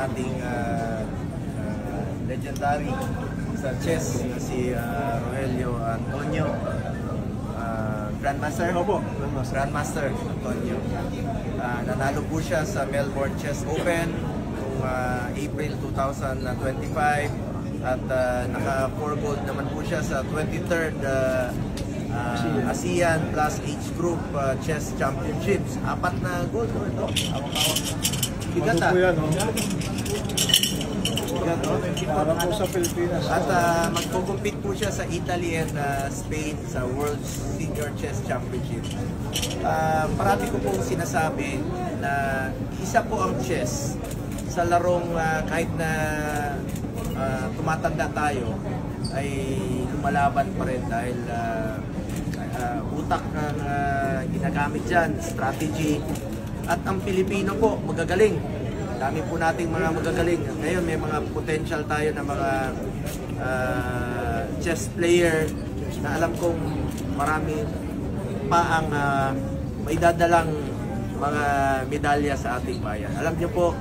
ating legendary sa chess na si Rogelio Antonio, Grandmaster Antonio. Nanalo po siya sa Melbourne Chess Open noong April 2025 at naka 4 gold naman po siya sa 23rd ASEAN Plus Age Group Chess Championships. 4 na gold. Bigat Para po sa Pilipinas. At magko-compete po siya sa Italy and Spain sa World Senior Chess Championship. Parati ko pong sinasabi na isa po ang chess sa larong kahit na tumatanda tayo ay lumalaban pa rin dahil utak ang ginagamit dyan, strategy. At ang Pilipino po magagaling. Dami po nating mga magagaling. Ngayon may mga potential tayo na mga chess player na alam kong marami pa ang may dadalang mga medalya sa ating bayan. Alam niyo po,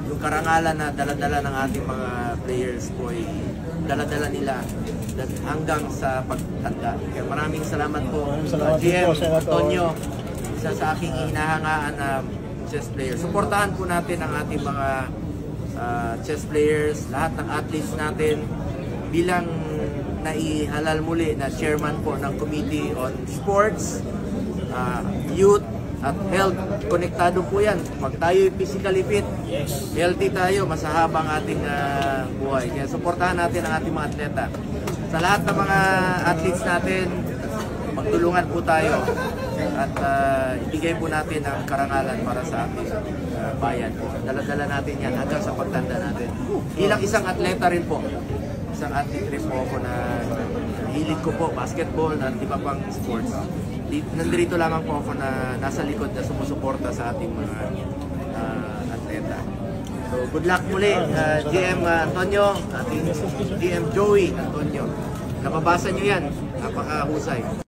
yung karangalan na daladala ng ating mga players po ay daladala nila hanggang sa pagtanda. Kaya maraming salamat po GM Antonio, isa sa aking hinahangaan na chess player. Suportahan po natin ang ating mga chess players, lahat ng athletes natin bilang naihalal muli na chairman po ng Committee on Sports, Youth at Health. Konektado po yan. Pag tayo physically fit, healthy tayo, masahabang ating buhay. Kaya suportahan natin ang ating mga atleta. Sa lahat ng mga athletes natin, magtulungan po tayo at ibigay po natin ang karangalan para sa ating bayan. Dala-dala natin yan hanggang sa pagtanda natin. Bilang isang atleta rin po, isang athlete rin po ako na hilig ko po, basketball at iba pang sports. Nandito lamang po ako na nasa likod na sumusuporta sa ating mga atleta. So good luck muli GM Antonio, ating GM Joey Antonio. Nababasa nyo yan, napakahusay.